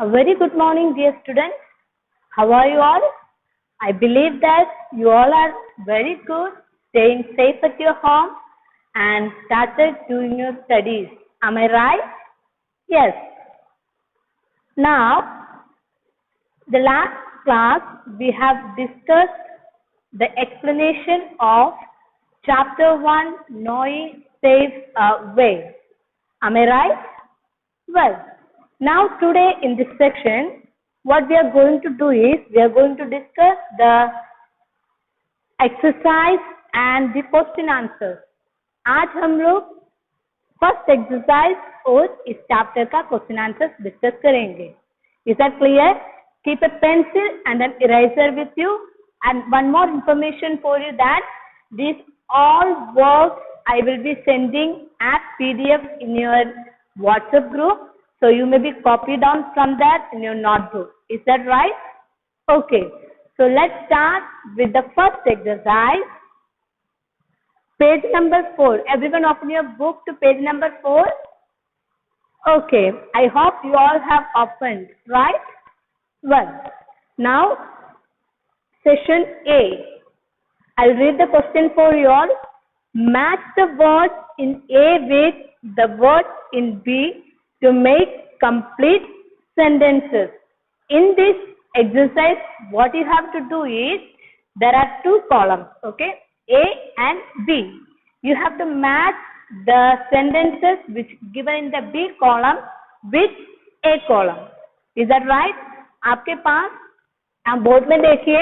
A very good morning, dear students. How are you all? I believe that you all are very good, staying safe at your home and started doing your studies. Am I right? Yes. Now, the last class we have discussed the explanation of chapter 1, Noe Saves a Way. Am I right? Well, now today in this section, what we are going to do is, we are going to discuss the exercise and the question answers. आज हम लोग first exercise और इस chapter का question answer discuss करेंगे. Is that clear? Keep a pencil and an eraser with you. And one more information for you that these all works I will be sending as PDF in your WhatsApp group. So you may be copied down from that in your notebook. Is that right? Okay. So let's start with the first exercise. Page number 4. Everyone open your book to page number 4. Okay. I hope you all have opened, right? Well, now session A. I'll read the question for you all. Match the words in A with the words in B to make complete sentences. In this exercise, what you have to do is, there are two columns, okay, A and B. You have to match the sentences which given in the B column with A column. Is that right? आपके पास आप board में देखिए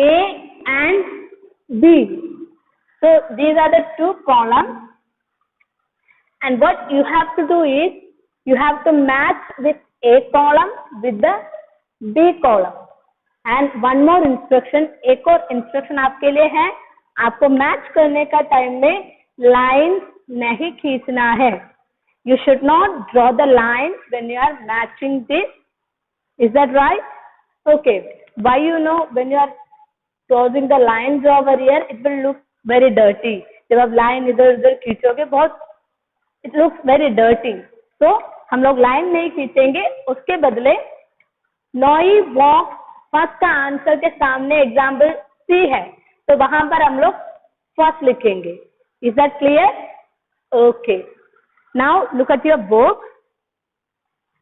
A and B. So these are the two columns. And what you have to do is, you have to match with A column with the B column. And one more instruction, एक और instruction आपके लिए है, आपको match करने का time में lines नहीं खींचना है. You should not draw the lines when you are matching this. Is that right? Okay. Why when you are drawing the lines over here, it will look very dirty. जब आप line इधर उधर खींचोगे बहुत it looks very dirty. So हम लोग line नहीं खींचेंगे, उसके बदले Noe walks, फर्स्ट का आंसर के सामने एग्जाम्पल सी है तो वहां पर हम लोग फर्स्ट लिखेंगे. Is that clear? Okay. Now look at your book.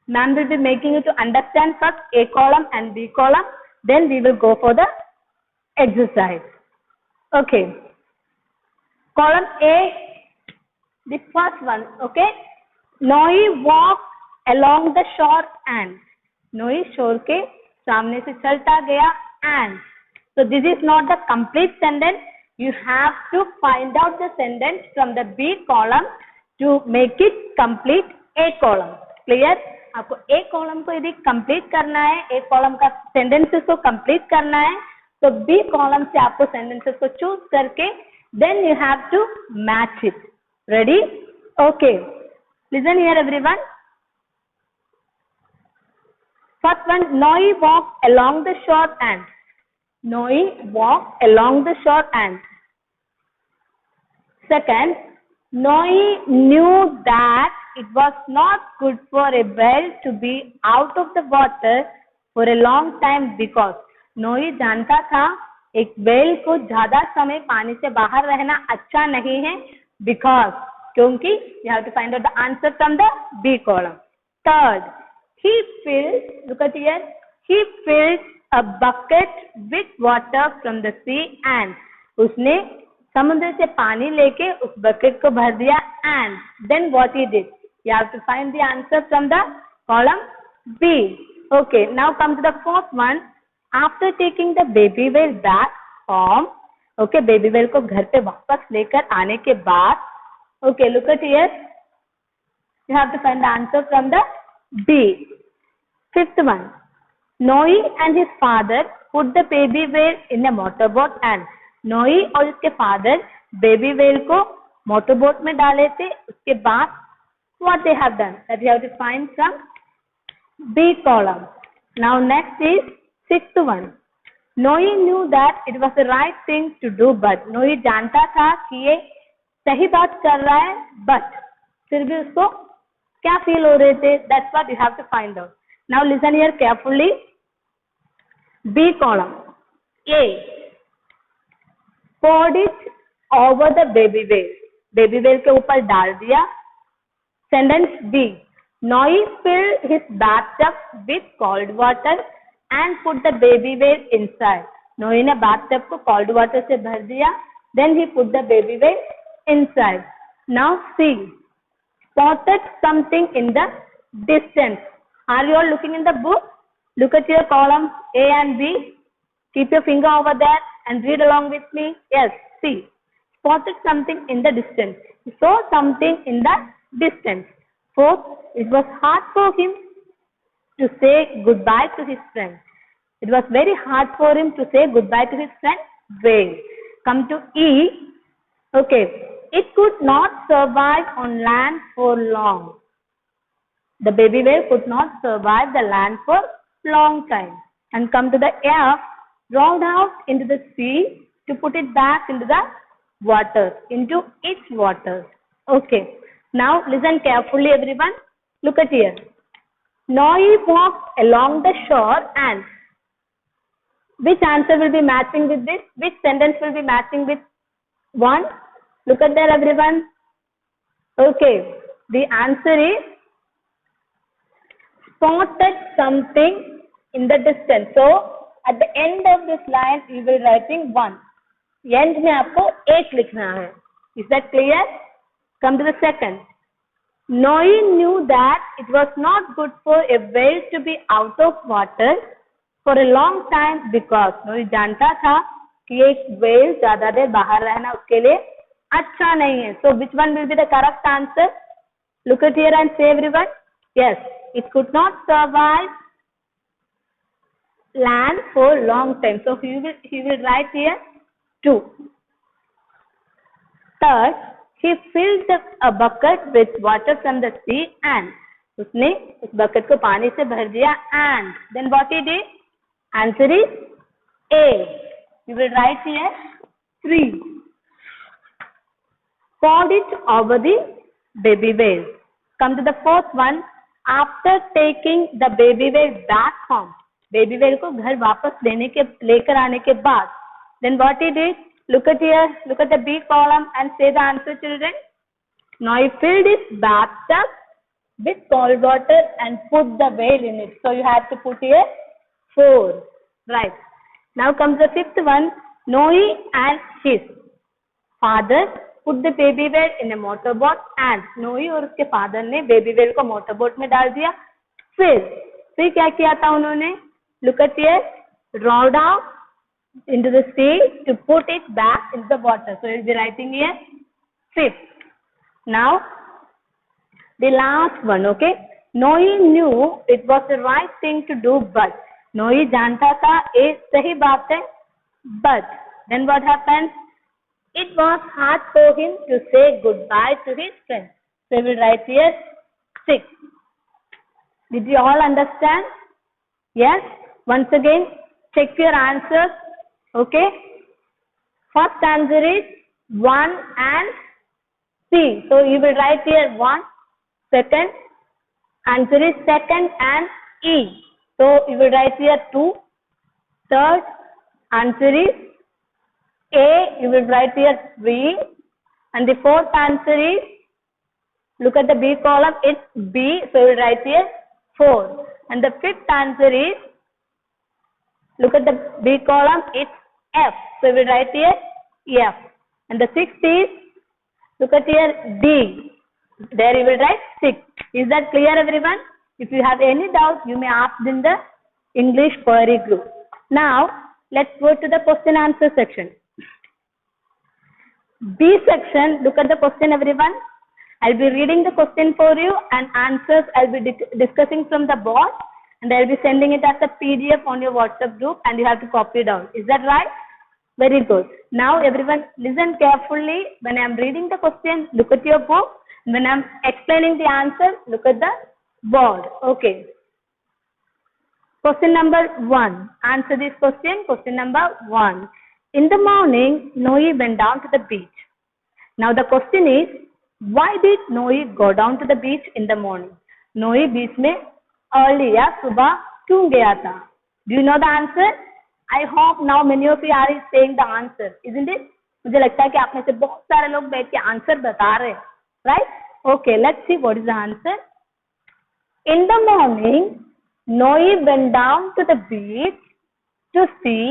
Ma'am will be making you to understand first A column and B column. Then we will go for the exercise. Okay. Column A, the first one, okay. Noe walked along the shore and. Noe shore के सामने से चलता गया and. So this is not the complete sentence. You have to find out the sentence from the B column to make it complete A column. Clear? आपको A column को यदि complete करना है, A column का sentences को complete करना है, तो B column से आपको sentences को choose करके then you have to match it. Ready? Okay. Listen here everyone. First one, Noe walked along the shore and. Noe walked along the shore and. Second, Noe knew that it was not good for a whale to be out of the water for a long time because Noe जानता था एक whale को ज्यादा समय पानी से बाहर रहना अच्छा नहीं है because क्योंकि you have to find out the answer from the B column. Third, he filled, look at here, he filled a bucket with water from the sea and उसने समुद्र से पानी लेके उस बकेट को भर दिया and then what he did? You have to find the answer from the column B. Okay, now come to the fourth one. After taking the baby whale back home, okay, baby whale को घर पे वापस लेकर आने के बाद, okay, look at here. You have to find the answer from the B. Fifth one. Noe and his father put the baby whale in a motorboat and Noe और उसके father baby whale को motorboat में डाले थे. उसके बाद what they have done? That you have to find from B column. Now next is sixth one. Noe knew that it was the right thing to do, but Noe जानता था कि ये सही बात कर रहा है, but फिर भी उसको क्या फील हो रहे थे, that's what you have to find out. Now listen here carefully. B column. A, poured it over the baby whale. Baby whale के ऊपर डाल दिया. Sentence B, Noe filled his bathtub with cold water and put the baby whale inside. Noe ने bathtub को cold water से भर दिया. Then he put the baby whale inside. Now see, spotted something in the distance. Are you all looking in the book? Look at your columns A and B. Keep your finger over there and read along with me. Yes, see, spotted something in the distance. He saw something in the distance. Fourth, it was hard for him to say goodbye to his friend. It was very hard for him to say goodbye to his friend whale. Come to E. Okay, it could not survive on land for long. The baby whale could not survive the land for long time. And come to the F, drowned out into the sea to put it back into the water, into its water. Okay. Now listen carefully everyone. Look at here. Noe walked along the shore and which answer will be matching with this? Which sentence will be matching with one? Look at there everyone. Okay. The answer is spotted something in the distance. So at the end of this line you will writing one. End में आपको एक लिखना है. Is that clear? Come to the second. Noe knew that it was not good for a whale to be out of water for a long time because Noe जानता था कि एक whale ज़्यादा देर बाहर रहना उसके लिए अच्छा नहीं है. So which one will be the correct answer? Look at here and say everyone. Yes, it could not survive land for long time. So he will write here 2. Third, he filled a bucket with water from the sea and उसने उस bucket को पानी से भर दिया and then what he did? Answer is A. You will write here 3. Poured it over the baby whale. Come to the fourth one. After taking the baby whale back home, baby whale को घर वापस लेकर आने के बाद, then what he did? Look at here, look at the B column and say the answer children. Now he filled his bathtub with cold water and put the whale in it. So you have to put here 4. Right. Now comes the fifth one. Noe and his father put the baby whale in a motorboat and Noe और उसके father ने baby whale को motorboat में डाल दिया. फिर क्या किया था उन्होंने? Look at here, rowed out into the sea to put it back into the water. So you'll be writing here 5th. Now the last one. Okay, Noe knew it was the right thing to do, but Noe जानता था ये सही बात है, but then what happened? It was hard for him to say goodbye to his friend. So we will write here 6. Did you all understand? Yes. Once again, check your answers. Okay. First answer is 1 and C. So you will write here 1. Second answer is 2nd and E. So you will write here 2. Third answer is A. You will write here 3. And the fourth answer is, look at the B column, it's B. So you will write here 4. And the fifth answer is, look at the B column, it's F. So you will write here F. And the sixth is, look at here D. There you will write 6. Is that clear everyone? If you have any doubt, you may ask in the English query group. Now, let's go to the question answer section. B section, look at the question everyone. I'll be reading the question for you and answers I'll be discussing from the board and I'll be sending it as a PDF on your WhatsApp group and you have to copy down. Is that right? Very good. Now everyone listen carefully. When I'm reading the question, look at your book. When I'm explaining the answer, look at the board. Okay. Question number 1. Answer this question. Question number 1. In the morning, Noe went down to the beach. Now the question is, why did Noe go down to the beach in the morning? नोई बीच में early या सुबह क्यों गया था? Do you know the answer? I hope now many of you are saying the answer, isn't it? मुझे लगता है कि आप में से बहुत सारे लोग बैठ के आंसर बता रहे हैं, right? Okay, let's see what is the answer. In the morning, Noe went down to the beach to see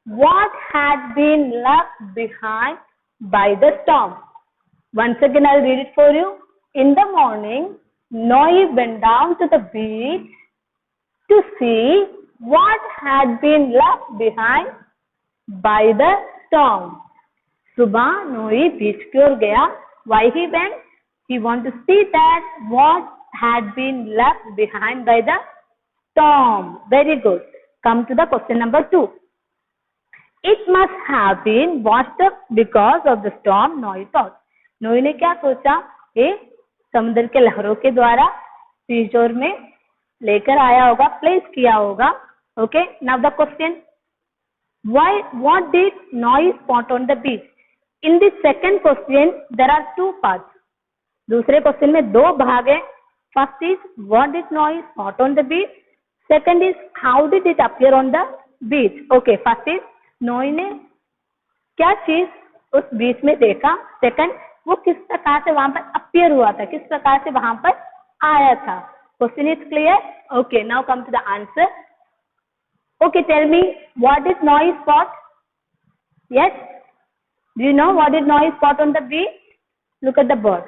what had been left behind by the storm. Once again, I'll read it for you. In the morning, Noe went down to the beach to see what had been left behind by the storm. सुबह नोई बीच की ओर गया. Why he went? He wanted to see that what had been left behind by the storm. Very good. Come to the question number 2. It must have been washed up because of the storm, Noe thought. नोई ने क्या सोचा? ये समुद्र के लहरों के द्वारा सीशोर में लेकर आया होगा, प्लेस किया होगा. Okay, now the question. What did Noe spot on the beach? In the second question, there are two parts. दूसरे क्वेश्चन में दो भाग है. First is what did Noe spot on the beach? Second is how did it appear on the beach? Okay, first is Noe ने क्या चीज उस बीच में देखा. सेकंड, वो किस प्रकार से वहां पर अपीयर हुआ था, किस प्रकार से वहां पर आया था. Question is clear? Okay, now come to the answer. Okay, tell me what is Noe spot? Yes, do you know what did Noe spot on the beach? Look at the bird.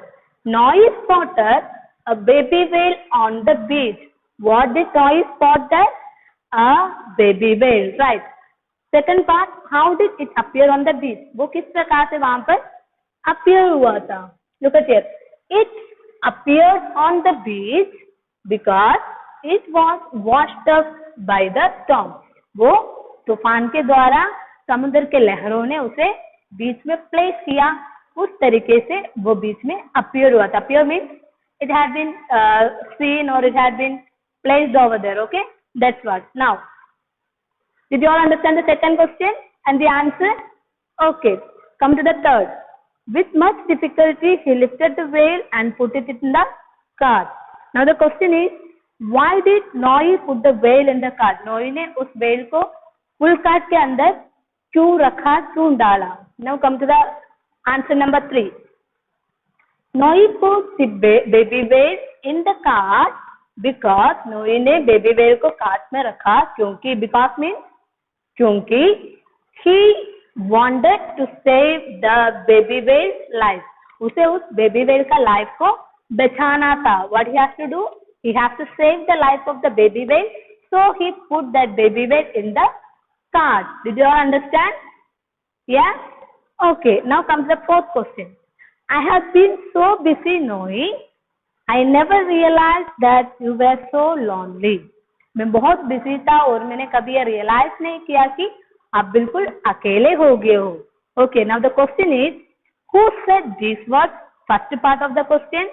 Noe spotted a baby whale on the beach. What did Noe spot there? A baby whale, right? Second part, how did it appear on the beach? वो किस प्रकार से वहां पर appear हुआ था? Look at here. It appeared on the beach because it was washed up by the storm. वो तूफान के द्वारा समुद्र के लहरों ने उसे बीच में प्लेस किया. उस तरीके से वो बीच में अपीयर हुआ था. Appear means it had been seen or it had been placed over there. Okay, that's what. Now, did you all understand the second question and the answer? Okay, come to the third. With much difficulty, he lifted the whale and put it in the cart. Now the question is, why did Noe put the whale in the cart? Noe ने उस whale को full cart के अंदर क्यों रखा, क्यों डाला? Now come to the answer number 3. Noe put the baby whale in the cart because Noe ने baby whale को cart में रखा क्योंकि, because means क्योंकि he wanted to save the baby whale's life. उसे उस baby whale का life को बचाना था. What he has to do? He has to save the life of the baby whale. So he put that baby whale in the cart. Did you all understand? Yeah? Okay, now comes the fourth question. I have been so busy, Noe. I never realized that you were so lonely. मैं बहुत busy था और मैंने कभी ये realise नहीं किया कि आप बिल्कुल अकेले हो गए हो. Okay, now the question is, who said these words? First part of the question.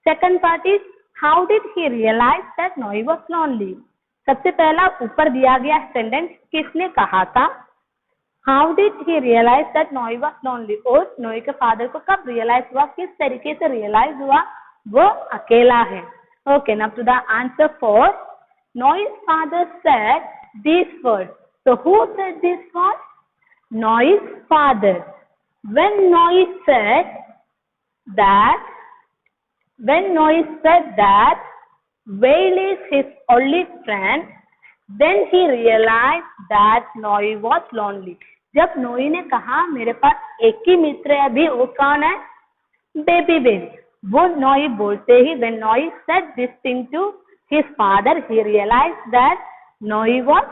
Second part is, how did he realize that Noe was lonely? सबसे पहला ऊपर दिया गया सेंटेंस किसने कहा था? How did he realize that Noe was lonely? और नोए के फादर को कब रियलाइज हुआ, किस तरीके से रियलाइज हुआ वो अकेला है? Okay, now to the answer 4. Noe's father said these words. So who said these words? Noe's father. When Noe said that whale is his only friend, then he realized that Noe was lonely. जब नोई ने कहा मेरे पास एक ही मित्र है अभी, वो कौन है? Baby whale. वो नोई बोलते ही, when Noe said this thing to his father, he realized that Noe was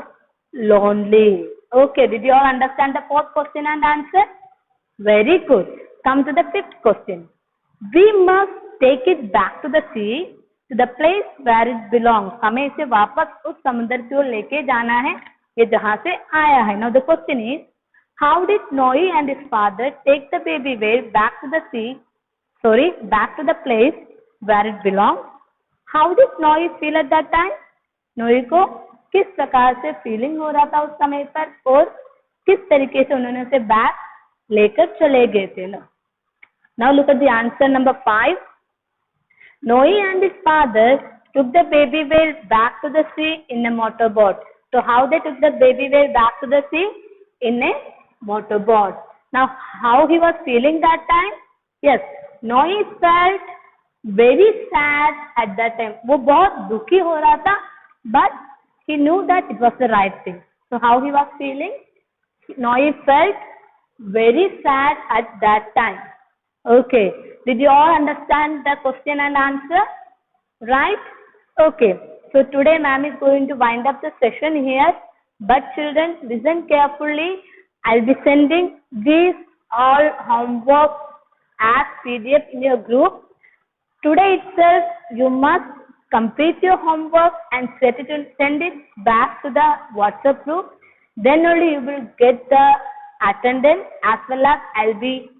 lonely. Okay, did you all understand the fourth question and answer? Very good. Come to the fifth question. We must take it back to the sea, to the place where it belongs. हमें इसे वापस उस समुद्र की ओर लेके जाना है, ये जहाँ से आया है. Now the question is, how did Noe and his father take the baby whale back to the place where it belongs? How did Noe feel at that time? Noe को किस प्रकार से फीलिंग हो रहा था उस समय पर और किस तरीके से उन्होंने उसे बैक लेकर चले गए थे? Now look at the answer number 5. Noe and his father took the baby whale back to the sea in a motorboat. So how they took the baby whale back to the sea? In a motorboat. Now how he was feeling that time? Yes, Noe felt very sad at that time. वो बहुत दुखी हो रहा था, but he knew that it was the right thing. So how he was feeling? Noe felt very sad at that time. Okay, did you all understand the question and answer? Right? Okay, so today ma'am is going to wind up the session here, but children listen carefully. I'll be sending these all homework as PDF in your group. Today itself you must complete your homework and send it back to the WhatsApp group. Then only you will get the attendance, as well as I'll be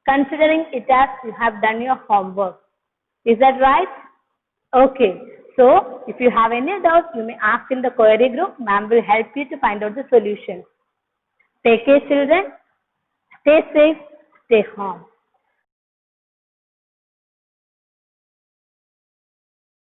considering it as you have done your homework. Is that right? Okay. So if you have any doubts, you may ask in the query group. Ma'am will help you to find out the solution. Take care, children. Stay safe. Stay home.